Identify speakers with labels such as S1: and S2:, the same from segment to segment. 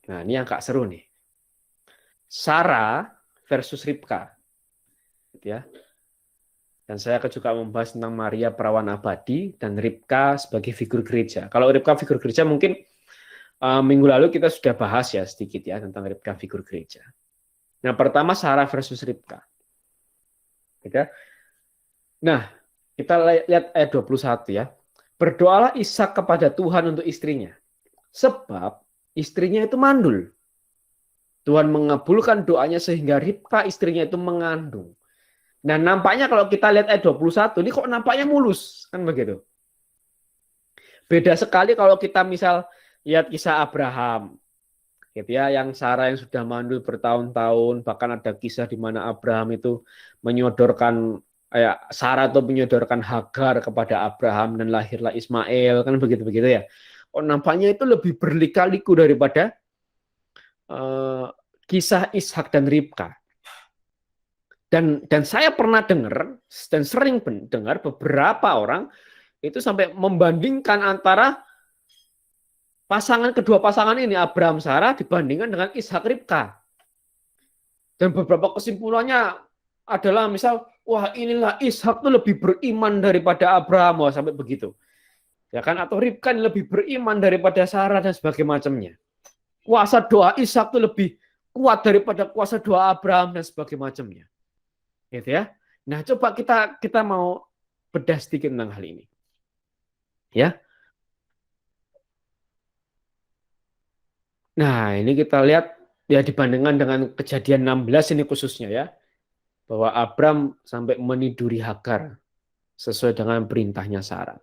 S1: Nah, ini yang agak seru nih. Sarah versus Ribka. Gitu ya. Dan saya akan juga membahas tentang Maria perawan abadi dan Ribka sebagai figur gereja. Kalau Ribka figur gereja mungkin minggu lalu kita sudah bahas ya sedikit ya tentang Ribka figur gereja. Nah, pertama Sarah versus Ribka. Gitu ya. Nah, kita lihat ayat 21 ya. Berdoalah Ishak kepada Tuhan untuk istrinya. Sebab istrinya itu mandul. Tuhan mengabulkan doanya sehingga Ribka istrinya itu mengandung. Nah, nampaknya kalau kita lihat ayat 21, ini kok nampaknya mulus. Kan begitu. Beda sekali kalau kita misal lihat kisah Abraham. Gitu ya, yang Sarah yang sudah mandul bertahun-tahun, bahkan ada kisah di mana Abraham itu menyodorkan Sarah itu menyodorkan Hagar kepada Abraham dan lahirlah Ismail, kan begitu-begitu ya. Oh, nampaknya itu lebih berlika-liku daripada kisah Ishak dan Ribka. Dan saya pernah dengar dan sering dengar beberapa orang itu sampai membandingkan antara kedua pasangan ini Abraham Sarah dibandingkan dengan Ishak Ribka. Dan beberapa kesimpulannya adalah misal, wah inilah Ishak tuh lebih beriman daripada Abraham, wah sampai begitu. Ya kan, atau Ribka lebih beriman daripada Sarah dan sebagainya macamnya. Kuasa doa Ishak tuh lebih kuat daripada kuasa doa Abraham dan sebagainya macamnya. Gitu ya. Nah, coba kita mau bedah sedikit tentang hal ini. Ya. Nah, ini kita lihat ya dibandingkan dengan Kejadian 16 ini khususnya ya. Bahwa Abram sampai meniduri Hagar sesuai dengan perintahnya Sarah.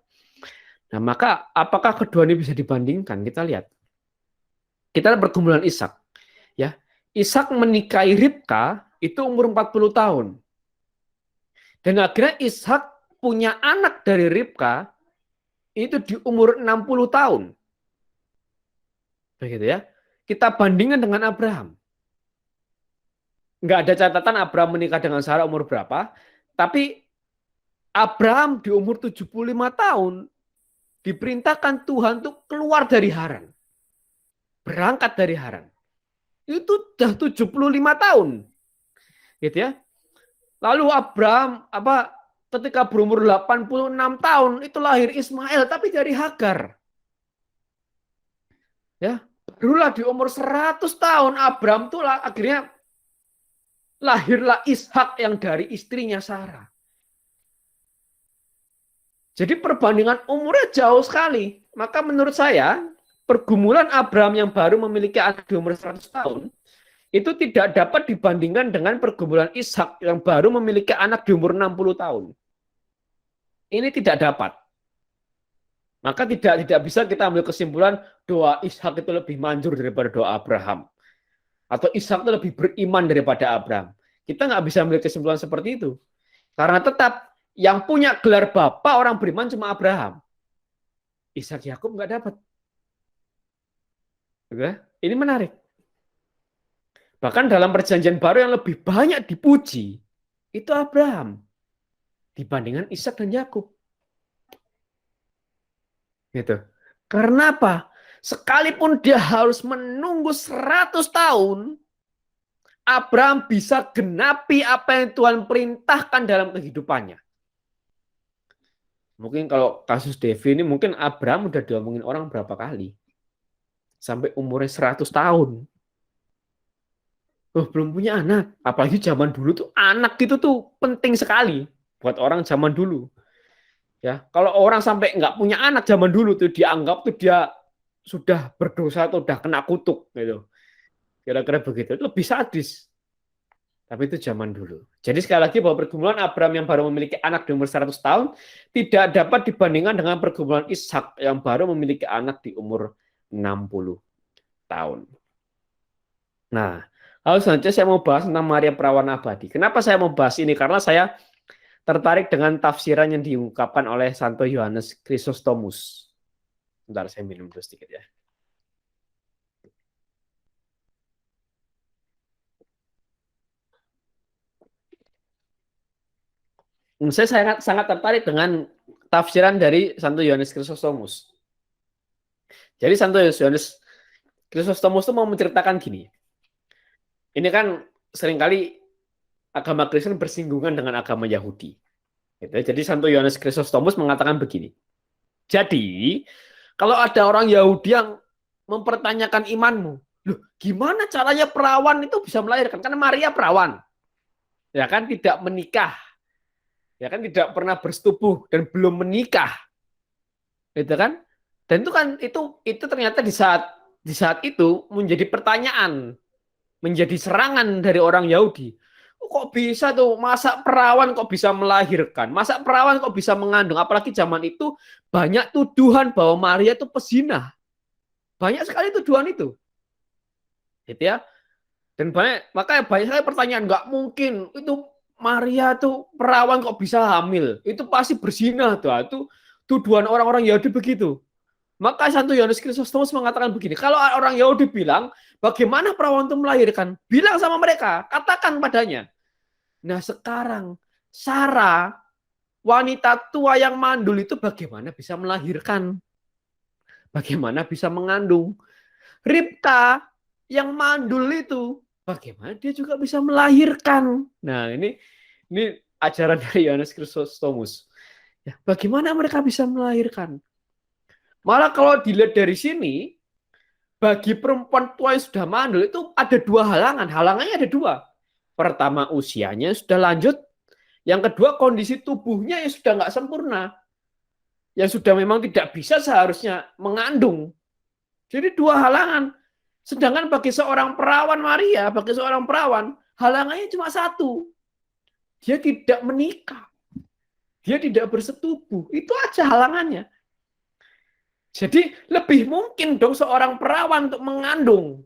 S1: Nah, maka apakah kedua ini bisa dibandingkan? Kita lihat. Kita lihat pergumulan Ishak. Ya. Ishak menikahi Ribka itu umur 40 tahun. Dan akhirnya Ishak punya anak dari Ribka itu di umur 60 tahun. Begitu ya. Kita bandingkan dengan Abraham. Nggak ada catatan Abraham menikah dengan Sarah umur berapa, tapi Abraham di umur 75 tahun diperintahkan Tuhan untuk keluar dari Haran. Berangkat dari Haran. Itu sudah 75 tahun. Gitu ya. Lalu Abraham ketika berumur 86 tahun itu lahir Ismail tapi dari Hagar. Ya, barulah di umur 100 tahun Abraham tuh akhirnya lahirlah Ishak yang dari istrinya Sarah. Jadi perbandingan umurnya jauh sekali. Maka menurut saya pergumulan Abraham yang baru memiliki anak di umur 100 tahun itu tidak dapat dibandingkan dengan pergumulan Ishak yang baru memiliki anak di umur 60 tahun. Ini tidak dapat. Maka tidak bisa kita ambil kesimpulan doa Ishak itu lebih manjur daripada doa Abraham. Atau Ishak itu lebih beriman daripada Abraham. Kita nggak bisa ambil kesimpulan seperti itu. Karena tetap yang punya gelar bapak orang beriman cuma Abraham. Ishak Yakub nggak dapat. Ini menarik. Bahkan dalam perjanjian baru yang lebih banyak dipuji, itu Abraham. Dibandingkan Ishak dan Yakub. Gitu. Karena apa? Sekalipun dia harus menunggu 100 tahun, Abraham bisa genapi apa yang Tuhan perintahkan dalam kehidupannya. Mungkin kalau kasus Devi ini, mungkin Abraham udah diomongin orang berapa kali. Sampai umurnya 100 tahun. Belum punya anak. Apalagi zaman dulu tuh anak itu tuh penting sekali buat orang zaman dulu. Ya, kalau orang sampai nggak punya anak zaman dulu tuh dianggap tuh dia sudah berdosa atau udah kena kutuk gitu. Kira-kira begitu. Itu lebih sadis. Tapi itu zaman dulu. Jadi sekali lagi bahwa pergumulan Abraham yang baru memiliki anak di umur 100 tahun tidak dapat dibandingkan dengan pergumulan Ishak yang baru memiliki anak di umur 60 tahun. Nah, lalu selanjutnya saya mau bahas tentang Maria perawan abadi. Kenapa saya mau bahas ini? Karena saya tertarik dengan tafsiran yang diungkapkan oleh Santo Yohanes Chrysostomus. Bentar, saya minum dulu sedikit ya. Saya sangat tertarik dengan tafsiran dari Santo Yohanes Chrysostomus. Jadi Santo Yohanes Chrysostomus itu mau menceritakan gini. Ini kan seringkali agama Kristen bersinggungan dengan agama Yahudi. Gitu. Jadi Santo Yohanes Chrysostomus mengatakan begini. Jadi, kalau ada orang Yahudi yang mempertanyakan imanmu, loh, gimana caranya perawan itu bisa melahirkan? Karena Maria perawan, ya kan, tidak menikah, ya kan, tidak pernah bersetubuh dan belum menikah, gitu kan? Dan itu kan itu ternyata di saat itu menjadi pertanyaan, menjadi serangan dari orang Yahudi. Kok bisa tuh, masa perawan kok bisa melahirkan, masa perawan kok bisa mengandung, apalagi zaman itu banyak tuduhan bahwa Maria itu pezinah, banyak sekali tuduhan itu, gitu ya. Dan makanya banyak sekali pertanyaan, nggak mungkin itu Maria tuh perawan kok bisa hamil, itu pasti berzina tuh, itu tuduhan orang-orang Yahudi begitu. Maka Santo Yohanes Chrysostomus mengatakan begini, kalau orang Yahudi bilang, bagaimana perawan itu melahirkan? Bilang sama mereka, katakan padanya. Nah sekarang, Sarah, wanita tua yang mandul itu bagaimana bisa melahirkan? Bagaimana bisa mengandung? Ribka, yang mandul itu, bagaimana dia juga bisa melahirkan? Nah ini ajaran dari Yohanes Chrysostomus. Ya, bagaimana mereka bisa melahirkan? Malah kalau dilihat dari sini, bagi perempuan tua yang sudah mandul itu ada dua halangan. Halangannya ada dua. Pertama, usianya sudah lanjut. Yang kedua, kondisi tubuhnya yang sudah nggak sempurna. Yang sudah memang tidak bisa seharusnya mengandung. Jadi dua halangan. Sedangkan bagi seorang perawan Maria, bagi seorang perawan, halangannya cuma satu. Dia tidak menikah. Dia tidak bersetubuh. Itu aja halangannya. Jadi lebih mungkin dong seorang perawan untuk mengandung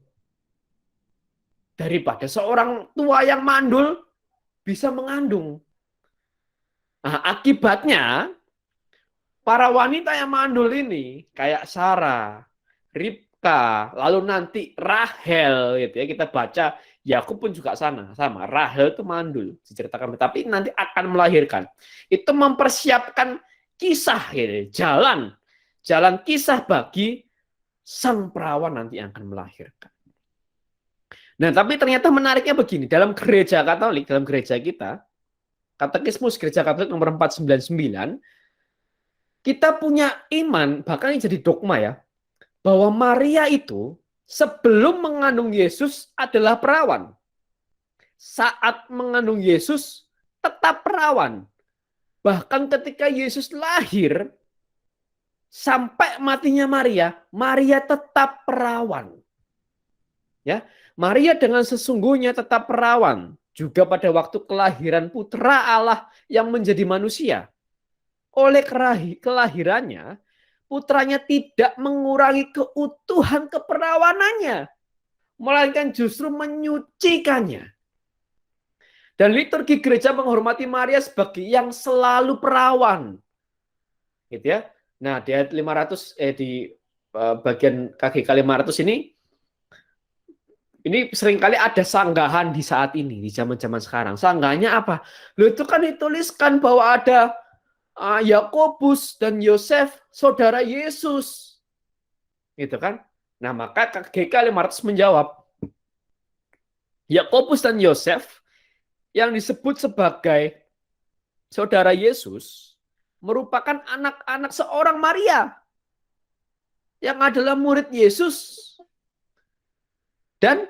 S1: daripada seorang tua yang mandul bisa mengandung. Nah, akibatnya para wanita yang mandul ini kayak Sarah, Ribka, lalu nanti Rahel gitu ya, kita baca Yakub pun juga sama. Rahel itu mandul diceritakan, tapi nanti akan melahirkan. Itu mempersiapkan kisah gitu, jalan kisah bagi sang perawan nanti yang akan melahirkan. Nah, tapi ternyata menariknya begini, dalam gereja Katolik, dalam gereja kita, Katekismus Gereja Katolik nomor 499, kita punya iman, bahkan ini jadi dogma ya, bahwa Maria itu sebelum mengandung Yesus adalah perawan. Saat mengandung Yesus tetap perawan. Bahkan ketika Yesus lahir, sampai matinya Maria, Maria tetap perawan. Ya, Maria dengan sesungguhnya tetap perawan juga pada waktu kelahiran putra Allah yang menjadi manusia. Oleh kelahirannya, putranya tidak mengurangi keutuhan keperawanannya, melainkan justru menyucikannya. Dan liturgi gereja menghormati Maria sebagai yang selalu perawan. Gitu ya. Nah, di ayat 500 di bagian KGK 500 ini seringkali ada sanggahan di saat ini, di zaman-zaman sekarang. Sanggahnya apa? Loh, itu kan dituliskan bahwa ada Yakobus dan Yosef, saudara Yesus. Gitu kan? Nah, maka KGK 500 menjawab, Yakobus dan Yosef yang disebut sebagai saudara Yesus merupakan anak-anak seorang Maria yang adalah murid Yesus. Dan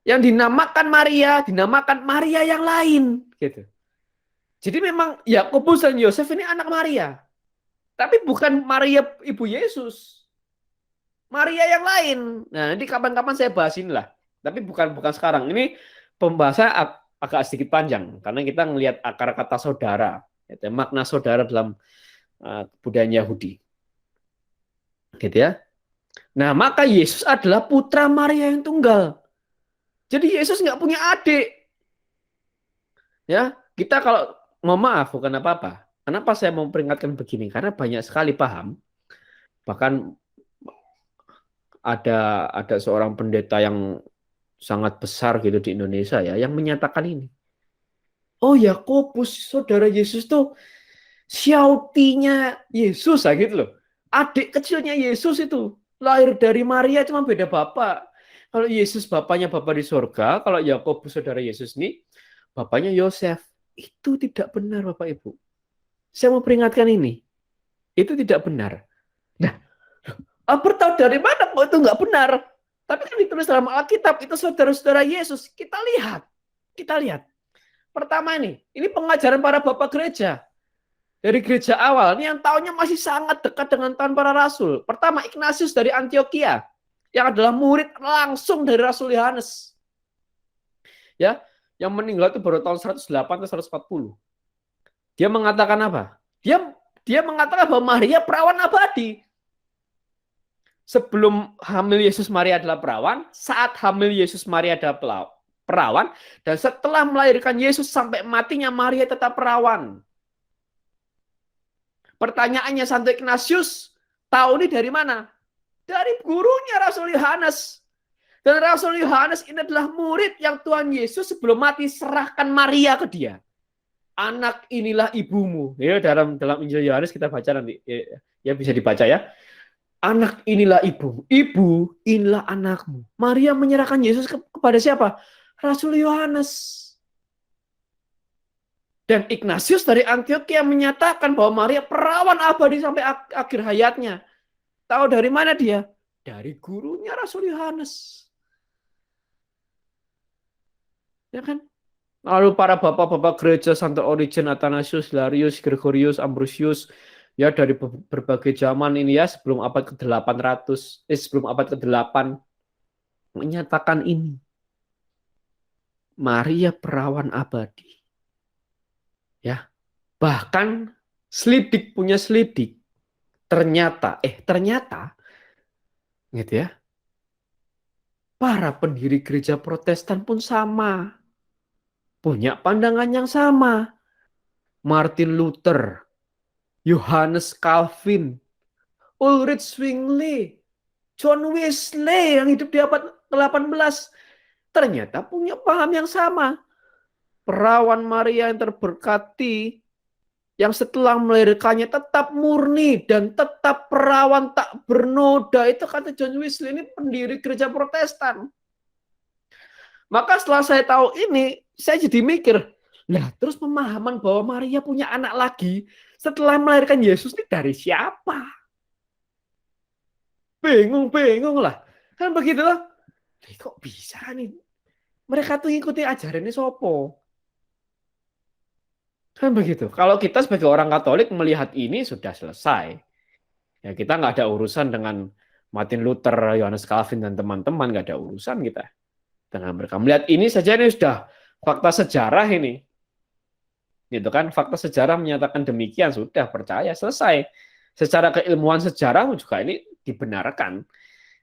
S1: yang dinamakan Maria yang lain, gitu. Jadi memang Yakobus dan Yosef ini anak Maria, tapi bukan Maria ibu Yesus, Maria yang lain. Nah, nanti kapan-kapan saya bahasin lah, tapi bukan sekarang. Ini pembahasan agak sedikit panjang karena kita ngelihat akar kata saudara, gitu, makna saudara dalam kebudayaan Yahudi, gitu ya. Nah, maka Yesus adalah putra Maria yang tunggal. Jadi Yesus nggak punya adik. Ya, kita kalau mau maaf bukan apa-apa. Kenapa saya mau peringatkan begini? Karena banyak sekali paham. Bahkan ada seorang pendeta yang sangat besar gitu di Indonesia ya, yang menyatakan ini. Oh, Yakobus, saudara Yesus tuh Syautinya Yesus gitu loh. Adik kecilnya Yesus itu. Lahir dari Maria cuma beda bapak. Kalau Yesus bapaknya bapak di surga, kalau Yakobus saudara Yesus ini bapaknya Yosef. Itu tidak benar Bapak Ibu. Saya mau peringatkan ini. Itu tidak benar. Nah, Albert tahu dari mana kok itu nggak benar? Tapi kan ditulis dalam Alkitab, itu saudara-saudara Yesus. Kita lihat. Kita lihat. Pertama ini pengajaran para bapak gereja. Dari gereja awal, ini yang tahunnya masih sangat dekat dengan tahun para rasul. Pertama, Ignatius dari Antioquia, yang adalah murid langsung dari Rasul Yohanes. Ya, yang meninggal itu baru tahun 108 atau 140. Dia mengatakan apa? Dia mengatakan bahwa Maria perawan abadi. Sebelum hamil Yesus Maria adalah perawan, saat hamil Yesus Maria adalah perawan, dan setelah melahirkan Yesus sampai matinya Maria tetap perawan. Pertanyaannya Santo Ignatius, tahu ini dari mana? Dari gurunya Rasul Yohanes. Dan Rasul Yohanes ini adalah murid yang Tuhan Yesus sebelum mati serahkan Maria ke dia. Anak inilah ibumu. Ya, dalam Injil Yohanes kita baca nanti. Ya bisa dibaca ya. Anak inilah ibumu. Ibu inilah anakmu. Maria menyerahkan Yesus kepada siapa? Rasul Yohanes. Dan Ignatius dari Antioquia menyatakan bahwa Maria perawan abadi sampai akhir hayatnya. Tahu dari mana dia? Dari gurunya Rasul Yohanes. Ya kan? Lalu para bapak-bapak gereja Santo Origen, Athanasius, Hilarius, Gregorius, Ambrosius, ya dari berbagai zaman ini ya, sebelum abad ke-800, sebelum abad ke-8, menyatakan ini. Maria perawan abadi. Ya. Bahkan selidik punya selidik. Ternyata gitu ya. Para pendiri gereja Protestan pun sama. Punya pandangan yang sama. Martin Luther, Johannes Calvin, Ulrich Zwingli, John Wesley yang hidup di abad ke-18 ternyata punya paham yang sama. Perawan Maria yang terberkati yang setelah melahirkannya tetap murni dan tetap perawan tak bernoda. Itu kata John Wesley, ini pendiri gereja Protestan. Maka setelah saya tahu ini, saya jadi mikir, nah terus pemahaman bahwa Maria punya anak lagi setelah melahirkan Yesus ini dari siapa? Bingung lah. Kan begitu loh. Kok bisa nih? Mereka tuh ngikutin ajaran ini sopo. Kan begitu. Kalau kita sebagai orang Katolik melihat ini sudah selesai. Ya kita nggak ada urusan dengan Martin Luther, Johannes Calvin dan teman-teman, nggak ada urusan kita dengan mereka. Melihat ini saja ini sudah fakta sejarah ini. Gitu kan? Fakta sejarah menyatakan demikian, sudah percaya, selesai. Secara keilmuan sejarah juga ini dibenarkan.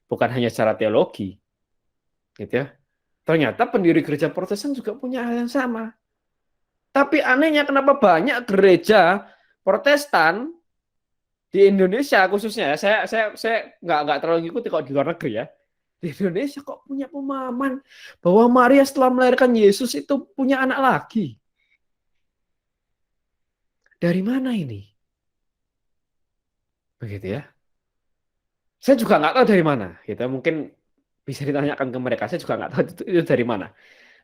S1: Bukan hanya secara teologi. Gitu ya. Ternyata pendiri gereja Protestan juga punya hal yang sama. Tapi anehnya kenapa banyak gereja Protestan di Indonesia khususnya, saya nggak terlalu ngikuti kalau di luar negeri ya. Di Indonesia kok punya pemahaman bahwa Maria setelah melahirkan Yesus itu punya anak lagi. Dari mana ini? Begitu ya. Saya juga nggak tahu dari mana. Gitu. Mungkin bisa ditanyakan ke mereka. Saya juga nggak tahu itu dari mana.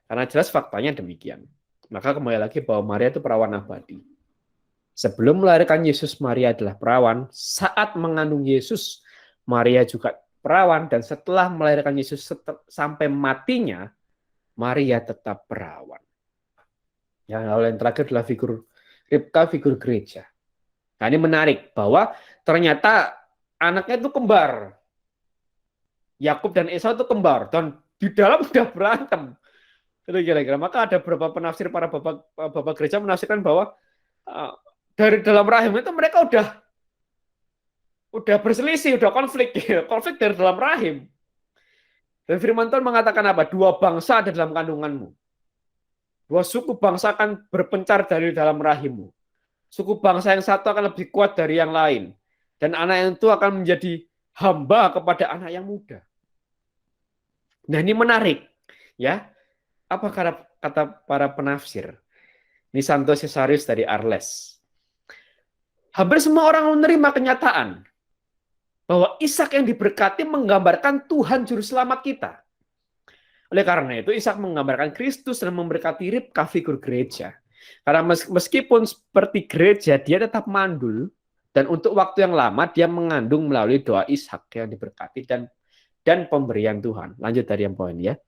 S1: Karena jelas faktanya demikian. Maka kembali lagi bahwa Maria itu perawan abadi. Sebelum melahirkan Yesus, Maria adalah perawan. Saat mengandung Yesus, Maria juga perawan. Dan setelah melahirkan Yesus sampai matinya, Maria tetap perawan. Yang terakhir adalah figur Ribka, figur gereja. Nah ini menarik bahwa ternyata anaknya itu kembar. Yakub dan Esau itu kembar. Dan di dalam sudah berantem. Itu kira-kira. Maka ada beberapa penafsir para bapak gereja menafsirkan bahwa dari dalam rahim itu mereka udah berselisih, udah konflik, konflik dari dalam rahim. Dan firman Tuhan mengatakan apa? Dua bangsa ada dalam kandunganmu. Dua suku bangsa akan berpencar dari dalam rahimmu. Suku bangsa yang satu akan lebih kuat dari yang lain. Dan anak yang itu akan menjadi hamba kepada anak yang muda. Nah ini menarik. Ya, apa kata para penafsir? Ini Santo Caesarius dari Arles. Hampir semua orang menerima kenyataan Bahwa Ishak yang diberkati menggambarkan Tuhan Juru Selamat kita. Oleh karena itu, Ishak menggambarkan Kristus dan memberkati Ribka, figur gereja. Karena meskipun seperti gereja, dia tetap mandul. Dan untuk waktu yang lama, dia mengandung melalui doa Ishak yang diberkati dan pemberian Tuhan. Lanjut dari yang poin ya.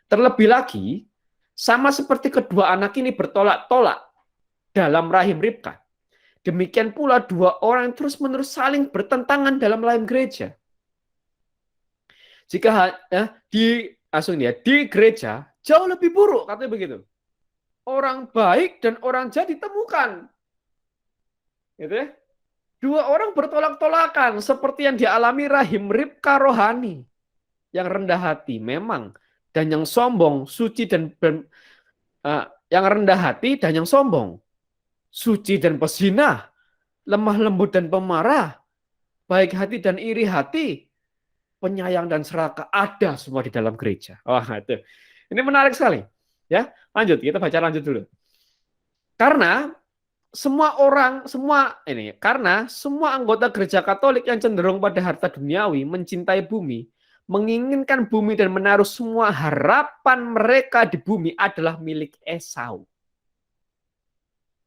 S1: Terlebih lagi, sama seperti kedua anak ini bertolak-tolak dalam rahim Ribka. Demikian pula dua orang terus-menerus saling bertentangan dalam rahim gereja. Jika di gereja jauh lebih buruk, katanya begitu. Orang baik dan orang jahat ditemukan. Gitu ya. Dua orang bertolak-tolakan seperti yang dialami rahim Ribka rohani. Yang rendah hati memang, dan yang sombong, suci dan yang rendah hati dan yang sombong, suci dan pezinah, lemah lembut dan pemarah, baik hati dan iri hati, penyayang dan serakah, ada semua di dalam gereja. Wah, itu. Ini menarik sekali. Ya, lanjut, kita baca lanjut dulu. Karena semua anggota gereja Katolik yang cenderung pada harta duniawi, mencintai bumi, menginginkan bumi dan menaruh semua harapan mereka di bumi adalah milik Esau.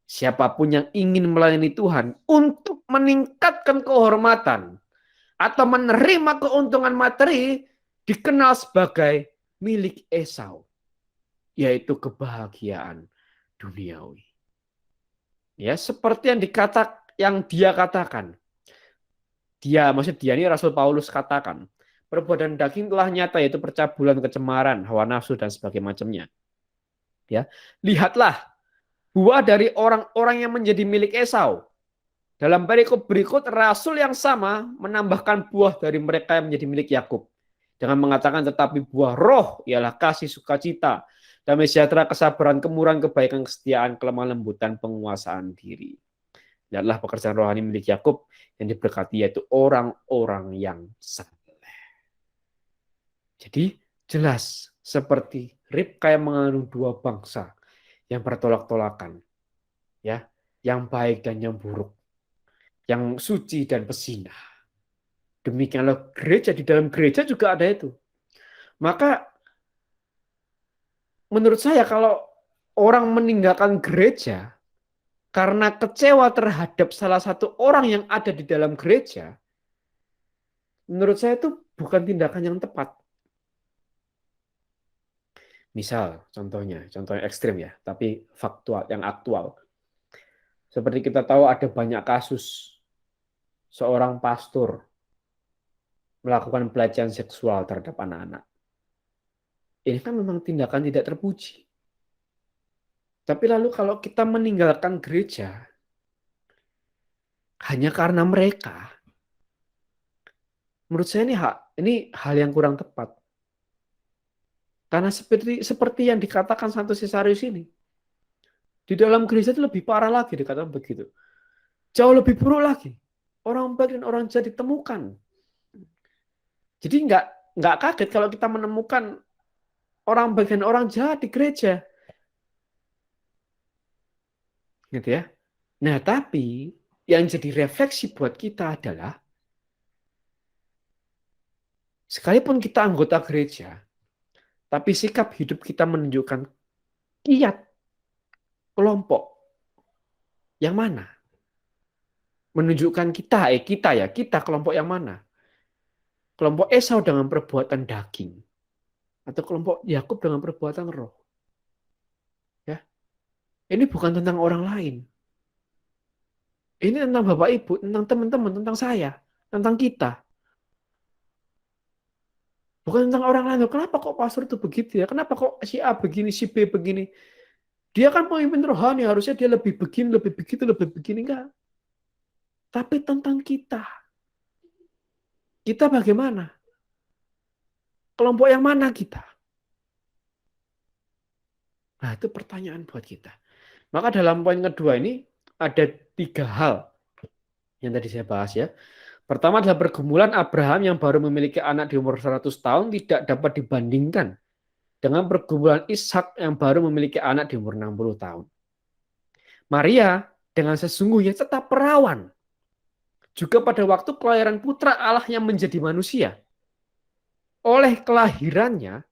S1: Siapapun yang ingin melayani Tuhan untuk meningkatkan kehormatan atau menerima keuntungan materi dikenal sebagai milik Esau, yaitu kebahagiaan duniawi. Ya, seperti yang dia katakan. Dia ini Rasul Paulus katakan, perbuatan daging telah nyata, yaitu percabulan, kecemaran, hawa nafsu dan sebagainya macamnya. Ya, lihatlah buah dari orang-orang yang menjadi milik Esau. Dalam perikop berikut, Rasul yang sama menambahkan buah dari mereka yang menjadi milik Yakub. Dengan mengatakan, tetapi buah roh ialah kasih, sukacita, damai sejahtera, kesabaran, kemurahan, kebaikan, kesetiaan, kelemah lembutan, penguasaan diri. Lihatlah pekerjaan rohani milik Yakub yang diberkati, yaitu orang-orang yang saleh. Jadi jelas seperti Ribka yang mengandung dua bangsa yang bertolak-tolakan, ya, yang baik dan yang buruk, yang suci dan pezinah. Demikianlah gereja, di dalam gereja juga ada itu. Maka menurut saya kalau orang meninggalkan gereja karena kecewa terhadap salah satu orang yang ada di dalam gereja, menurut saya itu bukan tindakan yang tepat. Misal, contoh ekstrim ya, tapi faktual, yang aktual. Seperti kita tahu ada banyak kasus seorang pastor melakukan pelecehan seksual terhadap anak-anak. Ini kan memang tindakan tidak terpuji. Tapi lalu kalau kita meninggalkan gereja hanya karena mereka, menurut saya ini hal yang kurang tepat. Karena seperti yang dikatakan Santo Caesarius ini, di dalam gereja itu lebih parah lagi dikatakan begitu. Jauh lebih buruk lagi. Orang baik dan orang jahat ditemukan. Jadi nggak kaget kalau kita menemukan orang baik dan orang jahat di gereja. Gitu ya. Nah, tapi yang jadi refleksi buat kita adalah sekalipun kita anggota gereja, tapi sikap hidup kita menunjukkan kiat kelompok yang mana? Menunjukkan kita kelompok yang mana? Kelompok Esau dengan perbuatan daging atau kelompok Yakub dengan perbuatan roh. Ya. Ini bukan tentang orang lain. Ini tentang Bapak Ibu, tentang teman-teman, tentang saya, tentang kita. Bukan tentang orang lain. Kenapa kok pastor itu begitu ya? Kenapa kok si A begini, si B begini? Dia kan pemimpin rohani, harusnya dia lebih begini, lebih begitu, lebih begini. Enggak. Tapi tentang kita. Kita bagaimana? Kelompok yang mana kita? Nah, itu pertanyaan buat kita. Maka dalam poin kedua ini ada 3 hal yang tadi saya bahas ya. Pertama adalah pergumulan Abraham yang baru memiliki anak di umur 100 tahun tidak dapat dibandingkan dengan pergumulan Ishak yang baru memiliki anak di umur 60 tahun. Maria dengan sesungguhnya tetap perawan. Juga pada waktu kelahiran putra Allah yang menjadi manusia. Oleh kelahirannya,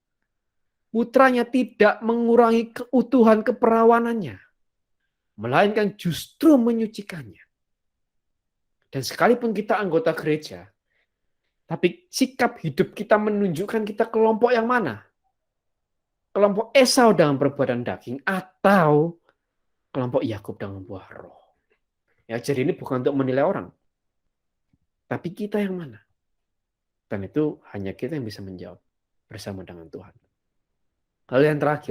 S1: putranya tidak mengurangi keutuhan keperawanannya, melainkan justru menyucikannya. Dan sekalipun kita anggota gereja, tapi sikap hidup kita menunjukkan kita kelompok yang mana? Kelompok Esau dengan perbuatan daging atau kelompok Yakub dengan buah roh. Ya, jadi ini bukan untuk menilai orang, tapi kita yang mana? Dan itu hanya kita yang bisa menjawab bersama dengan Tuhan. Lalu yang terakhir,